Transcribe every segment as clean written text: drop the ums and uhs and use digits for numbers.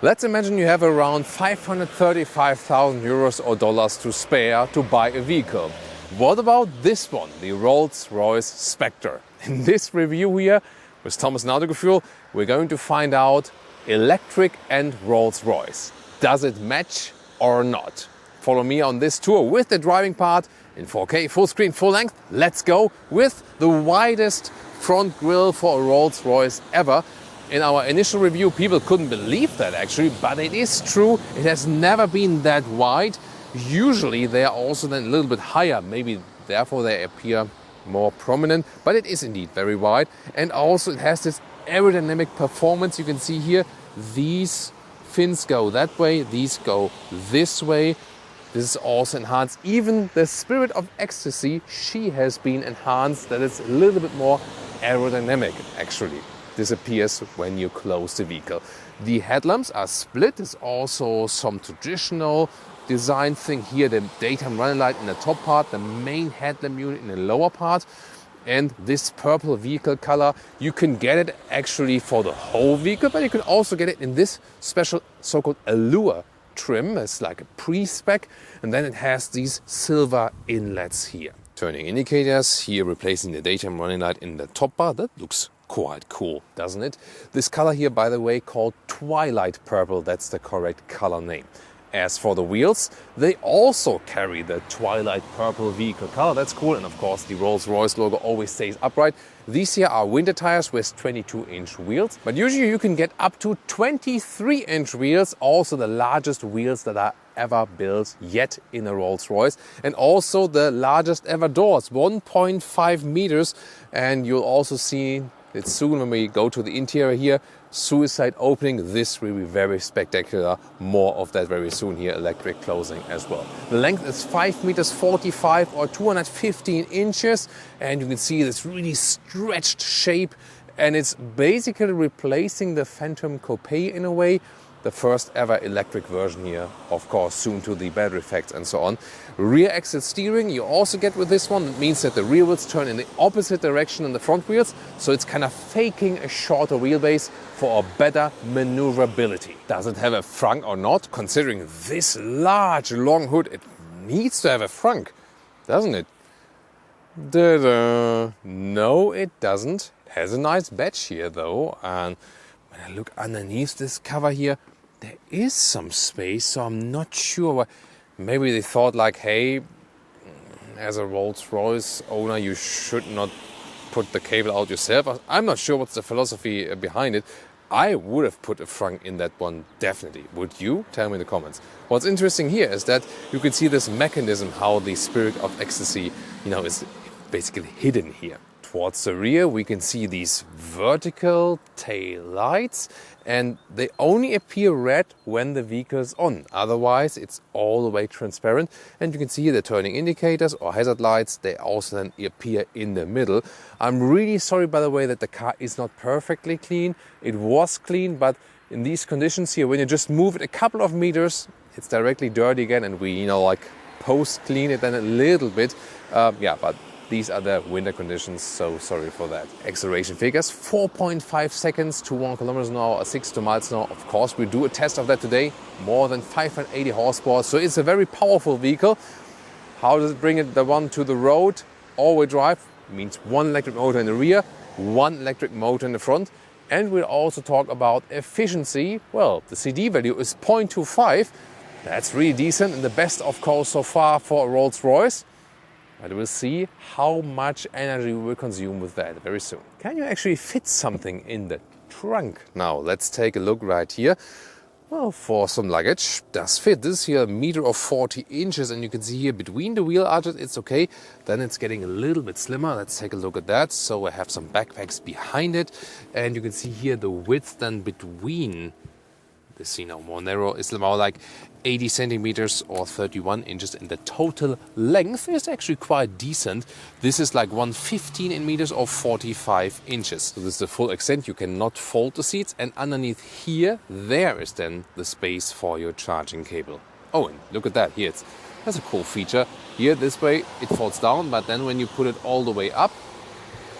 Let's imagine you have around 535,000 euros or dollars to spare to buy a vehicle. What about this one, the Rolls-Royce Spectre? In this review here with Thomas and Autogefuehl, we're going to find out electric and Rolls-Royce. Does it match or not? Follow me on this tour with the driving part in 4K, full screen, full length. Let's go with the widest front grille for a Rolls-Royce ever. In our initial review, people couldn't believe that actually, but it is true. It has never been that wide. Usually they are also then a little bit higher, maybe therefore they appear more prominent, but it is indeed very wide. And also it has this aerodynamic performance. You can see here, these fins go that way, these go this way. This is also enhanced. Even the Spirit of Ecstasy, she has been enhanced. That is a little bit more aerodynamic actually. Disappears when you close the vehicle. The headlamps are split. There's also some traditional design thing here. The daytime running light in the top part, the main headlamp unit in the lower part, and this purple vehicle color. You can get it actually for the whole vehicle, but you can also get it in this special so-called allure trim. It's like a pre-spec, and then it has these silver inlets here. Turning indicators here, replacing the daytime running light in the top bar. That looks quite cool, doesn't it? This color here, by the way, called Twilight Purple. That's the correct color name. As for the wheels, they also carry the Twilight Purple vehicle color. That's cool. And of course, the Rolls-Royce logo always stays upright. These here are winter tires with 22-inch wheels. But usually you can get up to 23-inch wheels. Also the largest wheels that are ever built yet in a Rolls-Royce. And also the largest ever doors, 1.5 meters. And you'll also see it soon when we go to the interior here. Suicide opening. This will be very spectacular. More of that very soon here. Electric closing as well. The length is 5 meters 45 or 215 inches. And you can see this really stretched shape. And it's basically replacing the Phantom Coupe in a way. The first ever electric version here, of course, soon to the battery effects and so on. Rear axle steering you also get with this one. It means that the rear wheels turn in the opposite direction than the front wheels. So it's kind of faking a shorter wheelbase for a better maneuverability. Does it have a frunk or not? Considering this large, long hood, it needs to have a frunk, doesn't it? No, it doesn't. It has a nice badge here though. And when I look underneath this cover here, there is some space, so I'm not sure. Maybe they thought like, hey, as a Rolls-Royce owner, you should not put the cable out yourself. I'm not sure what's the philosophy behind it. I would have put a frunk in that one, definitely. Would you? Tell me in the comments. What's interesting here is that you can see this mechanism, how the Spirit of Ecstasy, is basically hidden here. Towards the rear, we can see these vertical tail lights, and they only appear red when the vehicle is on. Otherwise, it's all the way transparent. And you can see here the turning indicators or hazard lights. They also then appear in the middle. I'm really sorry, by the way, that the car is not perfectly clean. It was clean, but in these conditions here, when you just move it a couple of meters, it's directly dirty again, and we, post-clean it then a little bit. But these are the winter conditions, so sorry for that. Acceleration figures, 4.5 seconds to 1 kilometers an hour or 62 miles an hour. Of course, we do a test of that today. More than 580 horsepower, so it's a very powerful vehicle. How does it bring it the one to the road? All-wheel drive means one electric motor in the rear, one electric motor in the front. And we'll also talk about efficiency. Well, the CD value is 0.25. That's really decent, and the best, of course, so far for a Rolls-Royce. But we'll see how much energy we will consume with that very soon. Can you actually fit something in the trunk? Now, let's take a look right here. Well, for some luggage, does fit. This here, 1 meter or 40 inches, and you can see here between the wheel arches, it's okay. Then it's getting a little bit slimmer. Let's take a look at that. So I have some backpacks behind it, and you can see here the width then between this, more narrow, is more like 80 centimeters or 31 inches, and the total length is actually quite decent. This is like 115 in meters or 45 inches. So this is the full extent. You cannot fold the seats, and underneath here, there is then the space for your charging cable. Oh, and look at that here. That's a cool feature. Here, this way, it folds down, but then when you put it all the way up,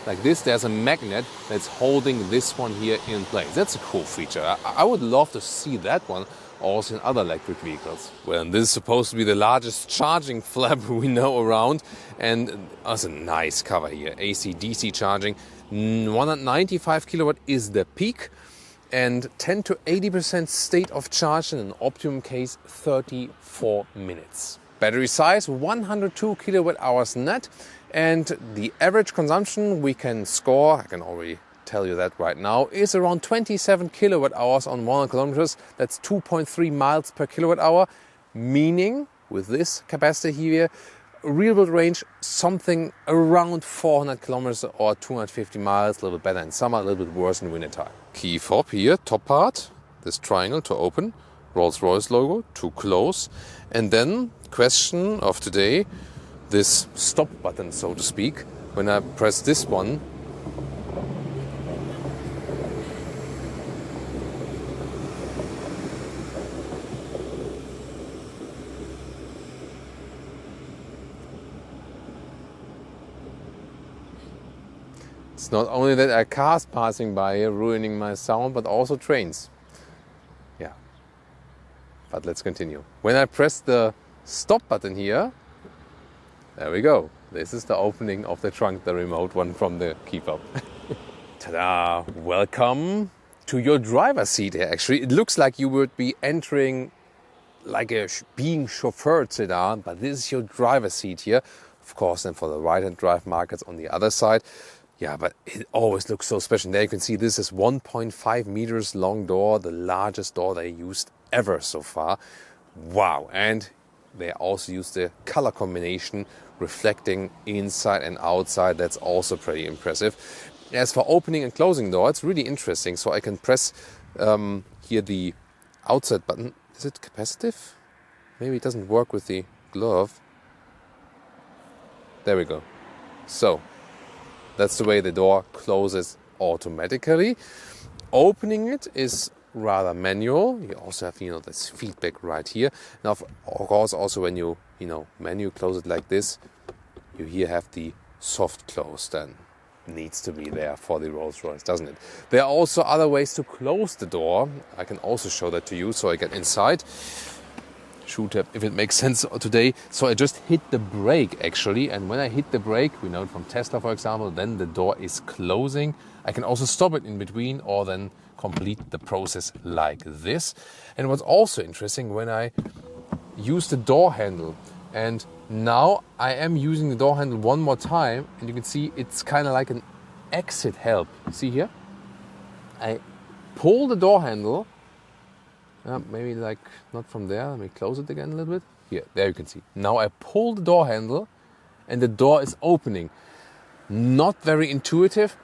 like this, there's a magnet that's holding this one here in place. That's a cool feature. I would love to see that one also in other electric vehicles. Well, and this is supposed to be the largest charging flap we know around, and that's a nice cover here. AC/DC charging, 195 kilowatt is the peak, and 10 to 80% state of charge in an optimum case, 34 minutes. Battery size, 102 kilowatt hours net, and the average consumption we can score, I can already tell you that right now, is around 27 kilowatt hours on 100 kilometers. That's 2.3 miles per kilowatt hour, meaning with this capacity here, real world range something around 400 kilometers or 250 miles, a little bit better in summer, a little bit worse in winter time. Key fob here, top part, this triangle to open, Rolls-Royce logo to close, and then question of today, this stop button, so to speak. When I press this one, it's not only that are cars passing by here ruining my sound, but also trains. Yeah, but let's continue. When I press the stop button here, there we go. This is the opening of the trunk, the remote one from the key fob. Ta-da! Welcome to your driver's seat here. Actually, it looks like you would be entering like a being chauffeured sedan, but this is your driver's seat here. Of course, then for the right-hand drive markets on the other side. Yeah, but it always looks so special. There you can see this is 1.5 meters long door, the largest door they used ever so far. Wow! And they also use the color combination reflecting inside and outside. That's also pretty impressive. As for opening and closing door, it's really interesting. So I can press here the outside button. Is it capacitive? Maybe it doesn't work with the glove. There we go. So that's the way the door closes automatically. Opening it is rather manual. You also have, this feedback right here. Now, of course, also when you, manual close it like this, you here have the soft close then. Needs to be there for the Rolls-Royce, doesn't it? There are also other ways to close the door. I can also show that to you. So I get inside. Shoot up if it makes sense today. So I just hit the brake actually, and when I hit the brake, we know it from Tesla for example, then the door is closing. I can also stop it in between or then complete the process like this. And what's also interesting, when I use the door handle, and now I am using the door handle one more time, and you can see it's kind of like an exit help. See here? I pull the door handle. Maybe like not from there. Let me close it again a little bit. Here, there you can see. Now I pull the door handle and the door is opening. Not very intuitive,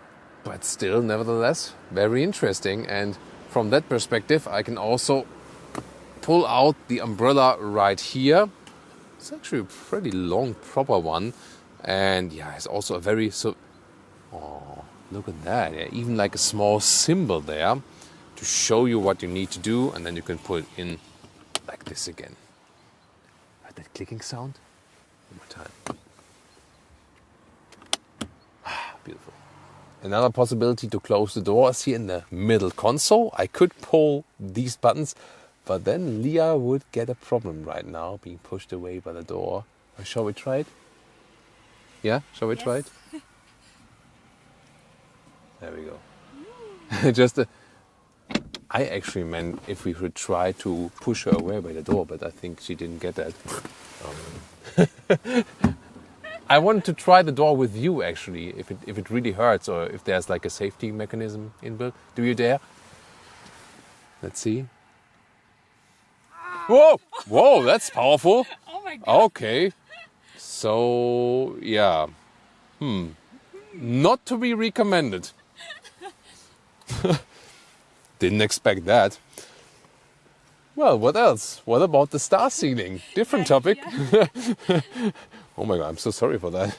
but still nevertheless very interesting. And from that perspective, I can also pull out the umbrella right here. It's actually a pretty long, proper one. And yeah, it's also a very, oh, look at that. Yeah, even like a small symbol there to show you what you need to do, and then you can put it in like this again. Heard that clicking sound? One more time. Beautiful. Another possibility to close the door is here in the middle console. I could pull these buttons, but then Leah would get a problem right now, being pushed away by the door. Shall we try it? Yeah, shall we try it? There we go. I actually meant if we should try to push her away by the door, but I think she didn't get that. I wanted to try the door with you actually, if it really hurts or if there's like a safety mechanism inbuilt. Do you dare? Let's see. Whoa! Whoa, that's powerful. Oh my god. Okay. So, yeah. Not to be recommended. Didn't expect that. Well, what else? What about the star ceiling? Different topic. Oh my god, I'm so sorry for that.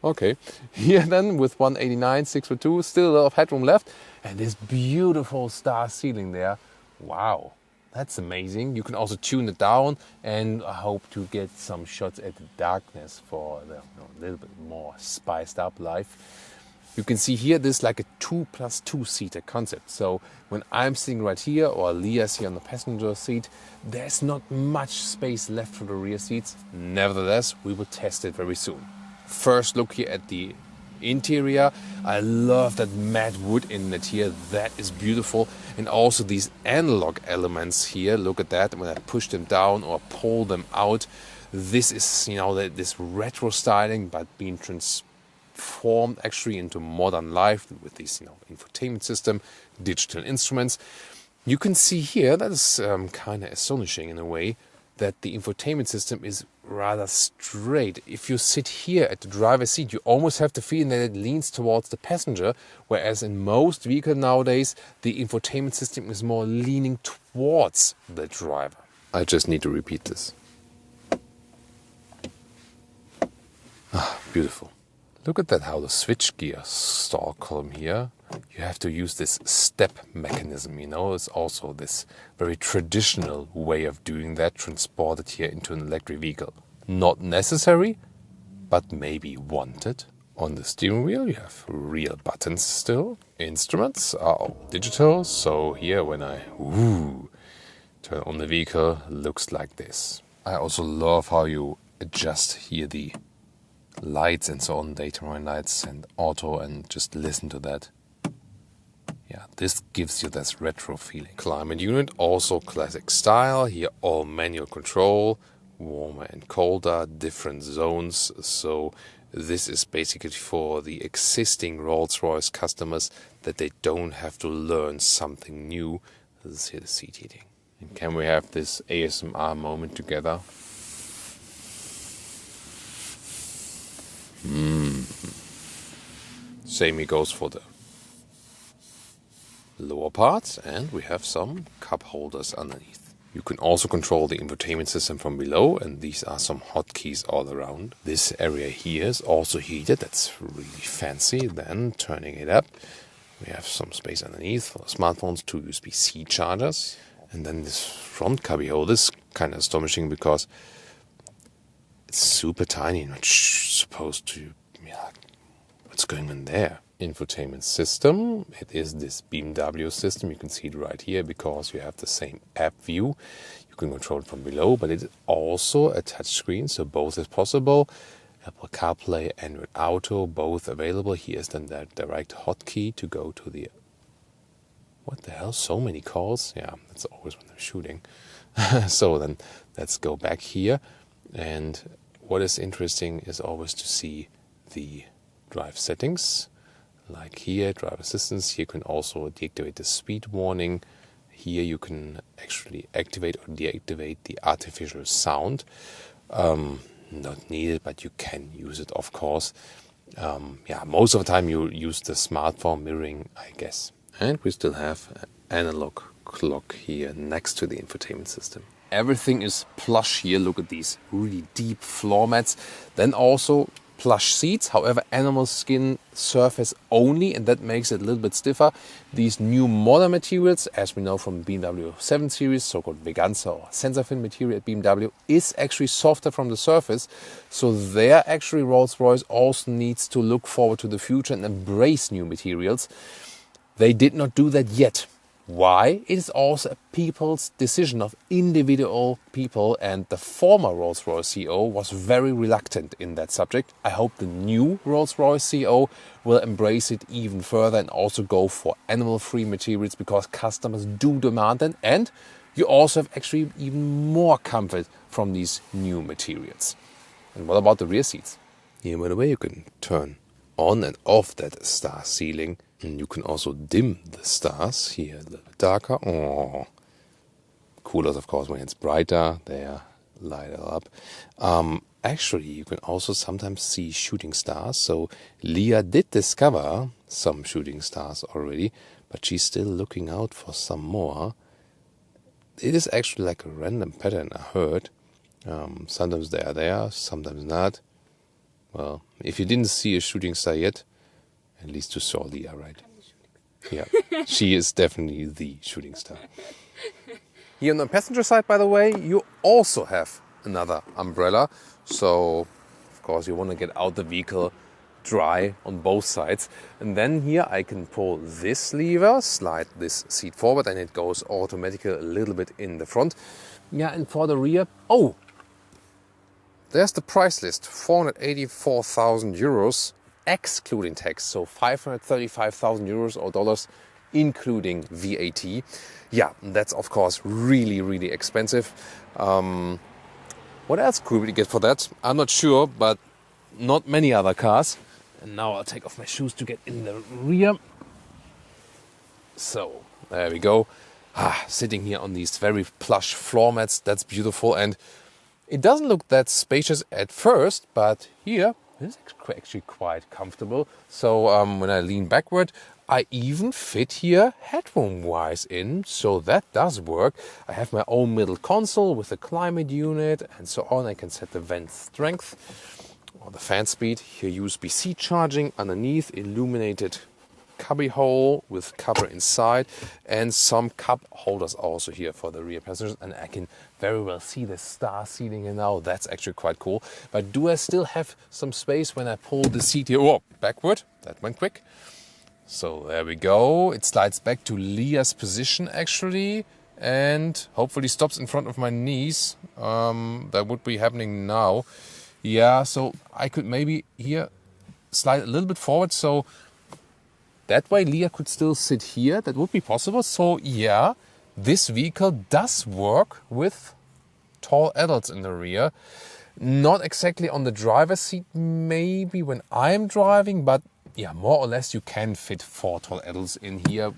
Okay, here then with 189, 6 for 2, still a lot of headroom left. And this beautiful star ceiling there. Wow. That's amazing. You can also tune it down, and I hope to get some shots at the darkness for the a little bit more spiced up life. You can see here this is like a 2+2 seater concept. So when I'm sitting right here or Leah's here on the passenger seat, there's not much space left for the rear seats. Nevertheless, we will test it very soon. First look here at the interior. I love that matte wood inlet here. That is beautiful. And also these analog elements here. Look at that. When I push them down or pull them out, this is, this retro styling, but being transformed actually into modern life with this, infotainment system, digital instruments. You can see here, that is kind of astonishing in a way, that the infotainment system is rather straight. If you sit here at the driver's seat, you almost have the feeling that it leans towards the passenger, whereas in most vehicles nowadays, the infotainment system is more leaning towards the driver. I just need to repeat this. Beautiful. Look at that, how the switchgear stall column here, you have to use this step mechanism, It's also this very traditional way of doing that, transported here into an electric vehicle. Not necessary, but maybe wanted. On the steering wheel, you have real buttons still. Instruments are all digital, so here when I turn on the vehicle, looks like this. I also love how you adjust here the lights and so on, daytime lights and auto, and just listen to that. Yeah, this gives you this retro feeling. Climate unit, also classic style. Here all manual control, warmer and colder, different zones. So this is basically for the existing Rolls-Royce customers that they don't have to learn something new. This is here the seat heating. And can we have this ASMR moment together? Same goes for the lower parts, and we have some cup holders underneath. You can also control the infotainment system from below, and these are some hotkeys all around. This area here is also heated, that's really fancy. Then turning it up, we have some space underneath for smartphones, 2 USB-C chargers. And then this front cubbyhole is kind of astonishing because it's super tiny, not supposed to, what's going on there? Infotainment system, it is this BMW system. You can see it right here because you have the same app view. You can control it from below, but it is also a touchscreen, so both is possible. Apple CarPlay, Android Auto, both available. Here's then that direct hotkey to go to the... What the hell? So many calls? Yeah, that's always when I'm shooting. So then let's go back here. And what is interesting is always to see the drive settings. Like here, driver assistance. Here you can also deactivate the speed warning. Here you can actually activate or deactivate the artificial sound. Not needed, but you can use it, of course. Most of the time you use the smartphone mirroring, I guess. And we still have an analog clock here next to the infotainment system. Everything is plush here. Look at these really deep floor mats. Then also plush seats, however, animal skin surface only, and that makes it a little bit stiffer. These new modern materials, as we know from BMW 7 Series, so-called Veganza or Sensafin material at BMW, is actually softer from the surface. So there actually Rolls-Royce also needs to look forward to the future and embrace new materials. They did not do that yet. Why? It is also a people's decision of individual people, and the former Rolls-Royce CEO was very reluctant in that subject. I hope the new Rolls-Royce CEO will embrace it even further and also go for animal-free materials because customers do demand it, and you also have actually even more comfort from these new materials. And what about the rear seats? Here, by the way, you can turn on and off that star ceiling. And you can also dim the stars here a little bit darker. Oh, cooler, of course, when it's brighter. They are lighter up. Actually, you can also sometimes see shooting stars. So Leah did discover some shooting stars already, but she's still looking out for some more. It is actually like a random pattern, I heard. Sometimes they are there, sometimes not. Well, if you didn't see a shooting star yet, at least you saw Leah, right? Yeah, she is definitely the shooting star. Here on the passenger side, by the way, you also have another umbrella. So, of course, you want to get out the vehicle dry on both sides. And then here I can pull this lever, slide this seat forward, and it goes automatically a little bit in the front. Yeah, and for the rear, oh, there's the price list, 484,000 euros, excluding tax. So 535,000 euros or dollars, including VAT. Yeah, that's of course really, really expensive. What else could we get for that? I'm not sure, but not many other cars. And now I'll take off my shoes to get in the rear. So, there we go. Sitting here on these very plush floor mats, that's beautiful. And it doesn't look that spacious at first, but here it's actually quite comfortable. So when I lean backward, I even fit here headroom-wise in, so that does work. I have my own middle console with a climate unit and so on. I can set the vent strength or the fan speed. Here USB-C charging underneath, illuminated cubby hole with cover inside, and some cup holders also here for the rear passengers. And I can very well see the star seating here now. That's actually quite cool. But do I still have some space when I pull the seat here? Oh, backward. That went quick. So there we go. It slides back to Leah's position actually, and hopefully stops in front of my knees. That would be happening now. Yeah, so I could maybe here slide a little bit forward, so that way Leah could still sit here. That would be possible. So yeah, this vehicle does work with tall adults in the rear. Not exactly on the driver's seat maybe when I'm driving, but yeah, more or less you can fit 4 tall adults in here,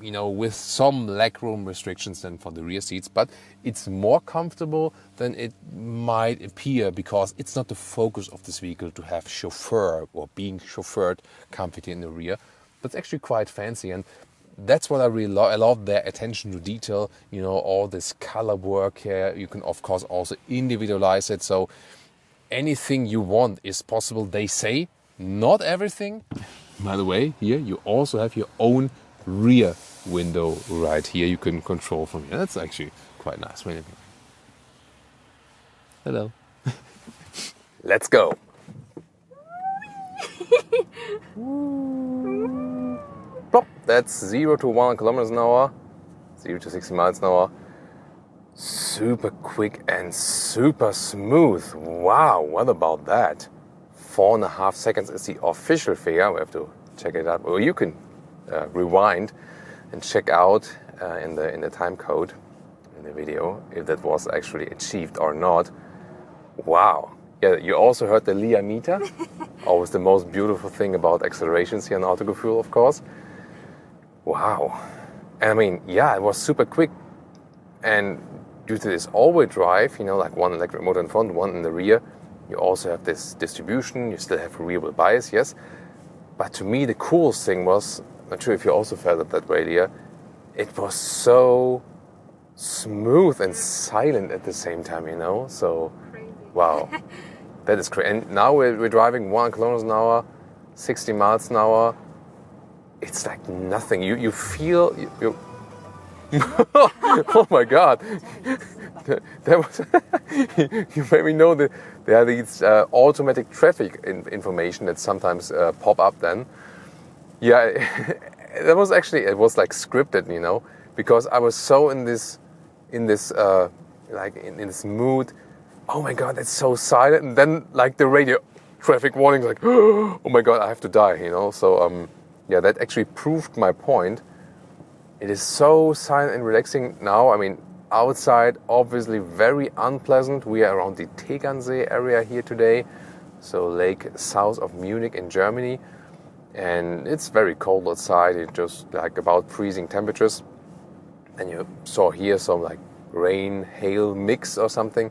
you know, with some legroom restrictions than for the rear seats. But it's more comfortable than it might appear, because it's not the focus of this vehicle to have chauffeur or being chauffeured comfortably in the rear. That's actually quite fancy, and that's what I really love. I love their attention to detail, you know, all this color work here. You can of course also individualize it, so anything you want is possible, they say. Not everything. By the way, here you also have your own rear window right here. You can control from here. That's actually quite nice. Hello. Let's go. Plop. That's 0 to 1 kilometers an hour, 0 to 60 miles an hour. Super quick and super smooth. Wow, what about that? 4.5 seconds is the official figure. We have to check it out. Or you can rewind and check out in the time code in the video if that was actually achieved or not. Wow. Yeah, you also heard the Leah meter. Always the most beautiful thing about accelerations here in Autogefühl, of course. Wow. And I mean, yeah, it was super quick. And due to this all-wheel drive, you know, like one electric motor in front, one in the rear, you also have this distribution. You still have rear-wheel bias, yes. But to me, the coolest thing was, I'm not sure if you also felt it that way, Leah, it was so smooth and silent at the same time, you know. So, wow, that is crazy. And now we're driving 1 kilometers an hour, 60 miles an hour. It's like nothing. You feel you oh my God. That was you maybe know that there are these automatic traffic information that sometimes pop up then. Yeah, that was actually, it was like scripted, you know, because I was so in this mood. Oh my God, it's so silent. And then like the radio traffic warning, like, oh my God, I have to die, you know. So yeah, that actually proved my point. It is so silent and relaxing now. I mean, outside, obviously very unpleasant. We are around the Tegernsee area here today, so lake south of Munich in Germany. And it's very cold outside. It's just like about freezing temperatures. And you saw here some like rain, hail mix or something.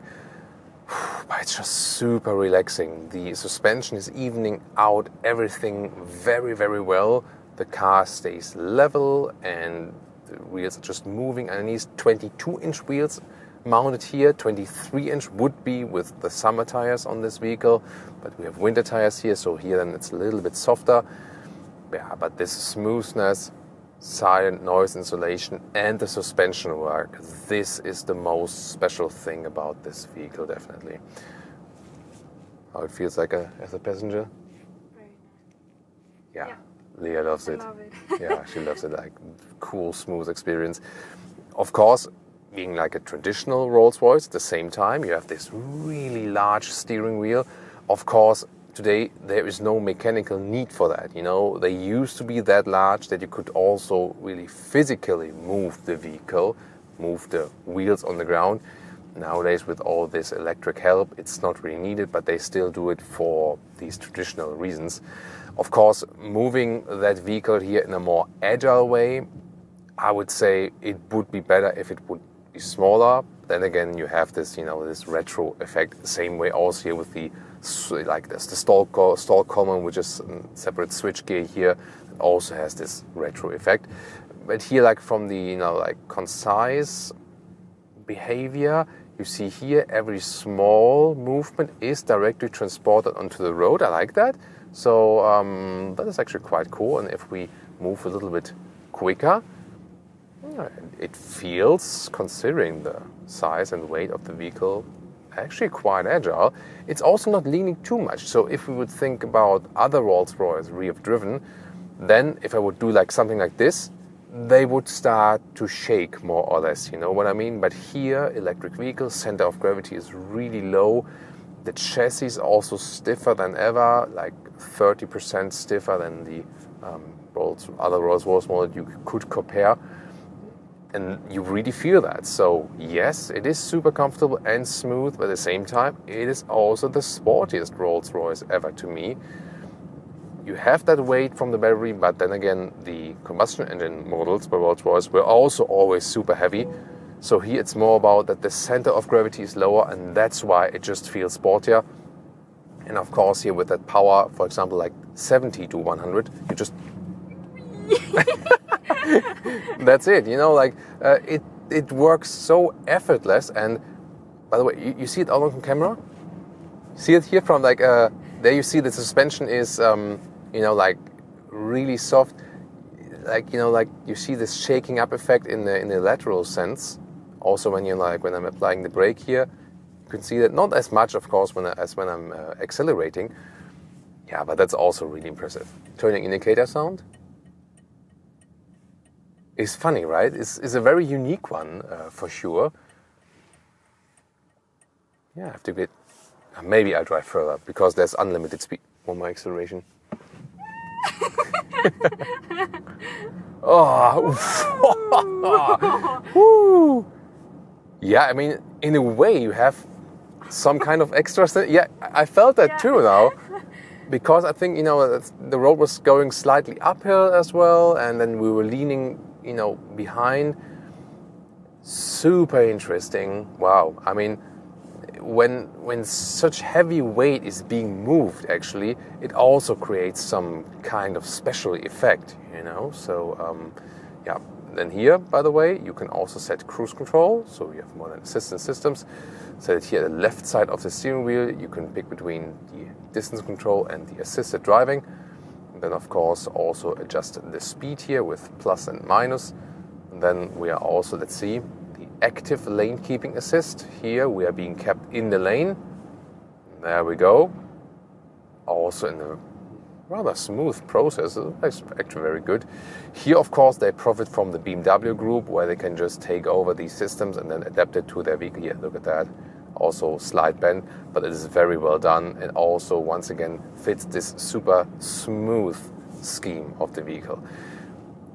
But it's just super relaxing. The suspension is evening out everything very, very well. The car stays level and the wheels are just moving underneath. 22-inch wheels mounted here. 23-inch would be with the summer tires on this vehicle, but we have winter tires here, so here then it's a little bit softer. Yeah, but this smoothness, silent noise insulation, and the suspension work. This is the most special thing about this vehicle, definitely. How it feels like as a passenger? Very nice. Yeah. Leah loves it. I love it. Yeah, she loves it. Like cool, smooth experience. Of course, being like a traditional Rolls-Royce, at the same time, you have this really large steering wheel. Of course, today there is no mechanical need for that. You know, they used to be that large that you could also really physically move the vehicle, move the wheels on the ground. Nowadays, with all this electric help, it's not really needed, but they still do it for these traditional reasons. Of course, moving that vehicle here in a more agile way, I would say it would be better if it would be smaller. Then again, you have this, you know, this retro effect. Same way also here with the like this, the stall column, which is a separate switchgear here, it also has this retro effect. But here, like from the, you know, like concise behavior, you see here every small movement is directly transported onto the road. I like that. So that is actually quite cool. And if we move a little bit quicker, it feels, considering the size and weight of the vehicle, actually quite agile. It's also not leaning too much. So if we would think about other Rolls-Royce rear driven, then if I would do like something like this, they would start to shake more or less, you know what I mean? But here, electric vehicles, center of gravity is really low. The chassis is also stiffer than ever, like 30% stiffer than the other Rolls-Royce model you could compare. And you really feel that. So yes, it is super comfortable and smooth, but at the same time, it is also the sportiest Rolls-Royce ever to me. You have that weight from the battery, but then again, the combustion engine models by Rolls-Royce were also always super heavy. So here it's more about that the center of gravity is lower, and that's why it just feels sportier. And of course, here with that power, for example, like 70 to 100, you just... That's it, you know, like it works so effortless. And by the way, you see it all on camera? See it here from like, there you see the suspension is, you know, like really soft. Like, you know, like you see this shaking up effect in the lateral sense. Also when when I'm applying the brake here, you can see that not as much, of course, as when I'm accelerating. Yeah, but that's also really impressive. Turning indicator sound is funny, right? It's a very unique one for sure. Yeah, I have to get... Maybe I'll drive further because there's unlimited speed. One more acceleration. Oh, woo. Yeah, I mean, in a way, you have some kind of extra... Yeah, I felt that too now. Because I think, you know, the road was going slightly uphill as well, and then we were leaning, you know, behind. Super interesting. Wow. I mean, when such heavy weight is being moved, actually, it also creates some kind of special effect, you know. So, yeah. Then here, by the way, you can also set cruise control. So you have more than assistance systems. So that here, the left side of the steering wheel, you can pick between the distance control and the assisted driving. And then, of course, also adjust the speed here with plus and minus. And then we are also, let's see, the active lane keeping assist. Here we are being kept in the lane. There we go. Also in a rather smooth process. It's actually very good. Here, of course, they profit from the BMW group, where they can just take over these systems and then adapt it to their vehicle. Yeah, look at that. Also slide bend, but it is very well done, and also once again fits this super smooth scheme of the vehicle.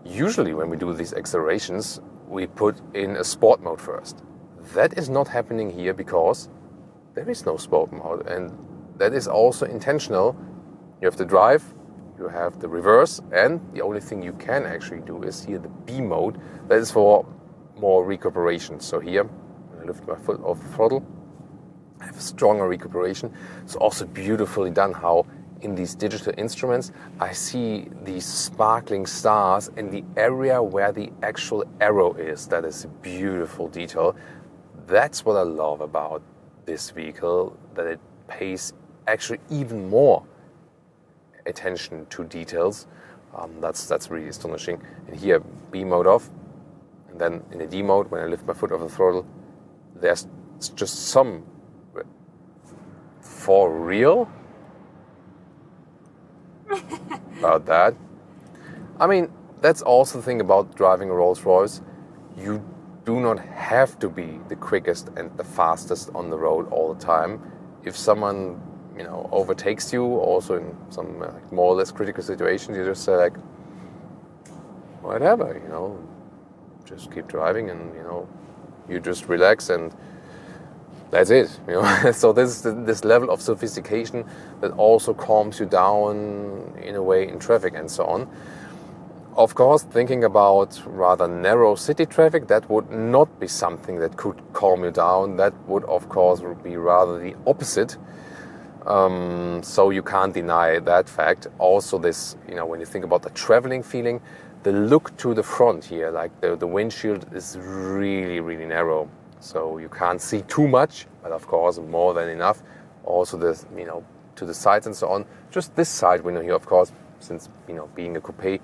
Usually when we do these accelerations, we put in a sport mode first. That is not happening here because there is no sport mode, and that is also intentional. You have the drive, you have the reverse, and the only thing you can actually do is here the B mode. That is for more recuperation. So here, when I lift my foot off the throttle, I have a stronger recuperation. It's also beautifully done how in these digital instruments I see these sparkling stars in the area where the actual arrow is. That is a beautiful detail. That's what I love about this vehicle, that it pays actually even more attention to details. That's really astonishing. And here, B mode off, and then in the D mode, when I lift my foot off the throttle, there's just some, for real? About that. I mean, that's also the thing about driving a Rolls-Royce. You do not have to be the quickest and the fastest on the road all the time. If someone, overtakes you, also in some more or less critical situations, you just say like, whatever, just keep driving, and you just relax, and that's it. So this level of sophistication that also calms you down in a way in traffic and so on. Of course, thinking about rather narrow city traffic, that would not be something that could calm you down. That would, of course, be rather the opposite. So you can't deny that fact. Also, this, when you think about the traveling feeling, the look to the front here, like the windshield is really, really narrow. So you can't see too much, but of course, more than enough. Also, this, to the sides and so on. Just this side window here, of course, since, being a coupe,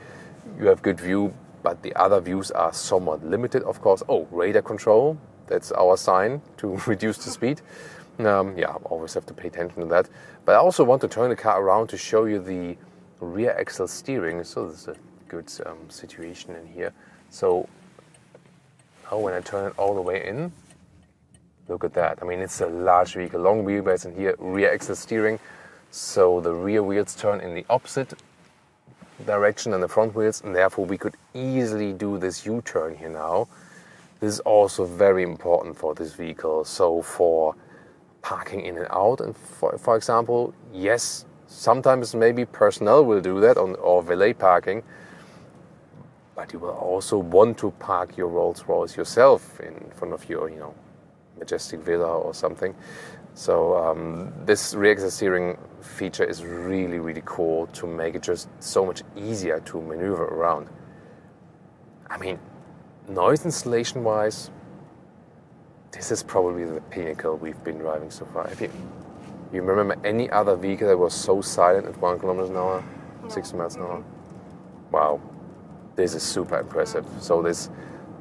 you have good view, but the other views are somewhat limited, of course. Oh, radar control, that's our sign to reduce the speed. Always have to pay attention to that. But I also want to turn the car around to show you the rear axle steering. So this is a good situation in here. So now when I turn it all the way in, look at that. I mean, it's a large vehicle, long wheelbase, and here rear axle steering. So the rear wheels turn in the opposite direction than the front wheels, and therefore we could easily do this U-turn here now. This is also very important for this vehicle. So for parking in and out, and for example, yes, sometimes maybe personnel will do that or valet parking, but you will also want to park your Rolls-Royce yourself in front of your, majestic villa or something. So this rear axle steering feature is really, really cool to make it just so much easier to maneuver around. I mean, noise insulation wise, this is probably the pinnacle we've been driving so far. If you remember any other vehicle that was so silent at 1 kilometer an hour, 60 miles an hour? Wow, this is super impressive. So this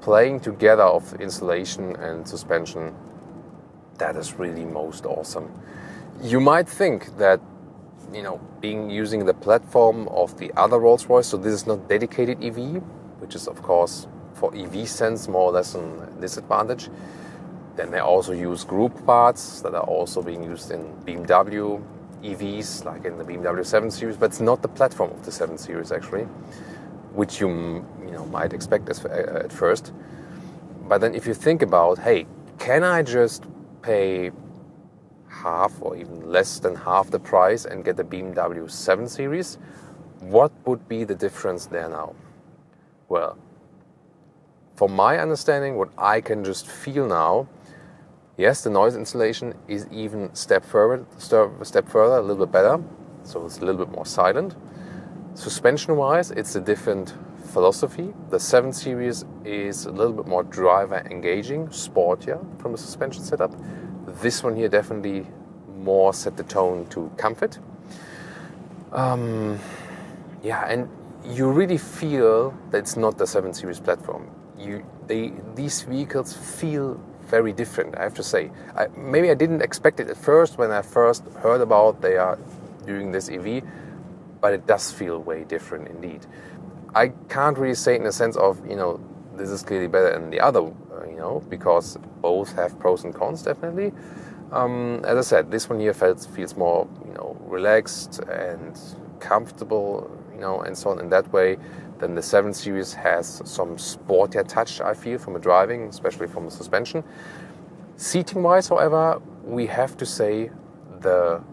playing together of insulation and suspension, that is really most awesome. You might think that, using the platform of the other Rolls-Royce, so this is not dedicated EV, which is of course for EV sense more or less a disadvantage. Then they also use group parts that are also being used in BMW EVs, like in the BMW 7 Series, but it's not the platform of the 7 Series actually, which you might expect at first. But then if you think about, hey, can I just pay half or even less than half the price and get the BMW 7 Series? What would be the difference there now? Well, from my understanding, what I can just feel now, yes, the noise insulation is even step further, a little bit better, so it's a little bit more silent. Suspension-wise, it's a different philosophy. The 7 Series is a little bit more driver engaging, sportier from the suspension setup. This one here definitely more set the tone to comfort. And you really feel that it's not the 7 Series platform. These vehicles feel very different, I have to say. Maybe I didn't expect it at first when I first heard about they are doing this EV, but it does feel way different indeed. I can't really say it in the sense of, this is clearly better than the other, because both have pros and cons definitely. As I said, this one here feels more, relaxed and comfortable, and so on in that way. Then the 7 Series has some sportier touch, I feel, from the driving, especially from the suspension. Seating-wise, however, we have to say the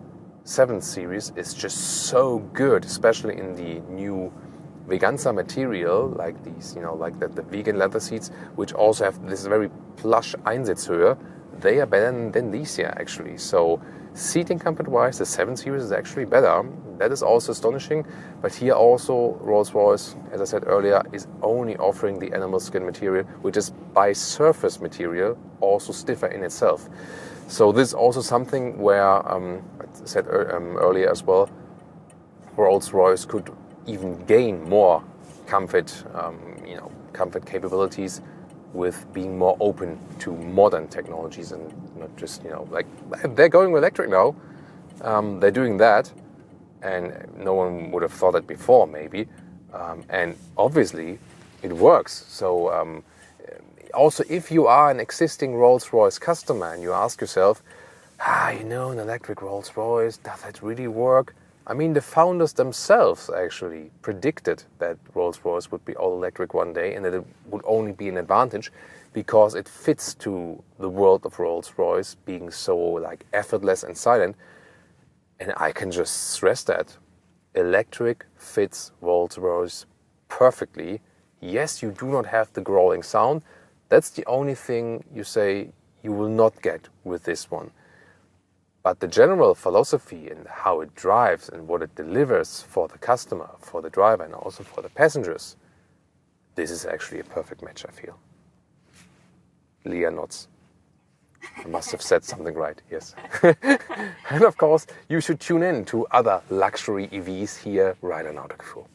7 Series is just so good, especially in the new Veganza material, like these, like the vegan leather seats, which also have this very plush Einsitzhöhe. They are better than these here, actually. So seating comfort-wise, the 7 Series is actually better. That is also astonishing. But here also, Rolls-Royce, as I said earlier, is only offering the animal skin material, which is by surface material, also stiffer in itself. So this is also something where, I said earlier as well, Rolls-Royce could even gain more comfort, comfort capabilities with being more open to modern technologies and not just, like they're going with electric now. They're doing that, and no one would have thought that before, maybe. And obviously, it works. So also, if you are an existing Rolls-Royce customer and you ask yourself, an electric Rolls-Royce, does that really work? I mean, the founders themselves actually predicted that Rolls-Royce would be all-electric one day and that it would only be an advantage because it fits to the world of Rolls-Royce being so like effortless and silent. And I can just stress that. Electric fits Rolls-Royce perfectly. Yes, you do not have the growling sound. That's the only thing you say you will not get with this one. But the general philosophy and how it drives and what it delivers for the customer, for the driver, and also for the passengers, this is actually a perfect match, I feel. Leah nods. I must have said something right, yes. And of course, you should tune in to other luxury EVs here right on Autogefuehl.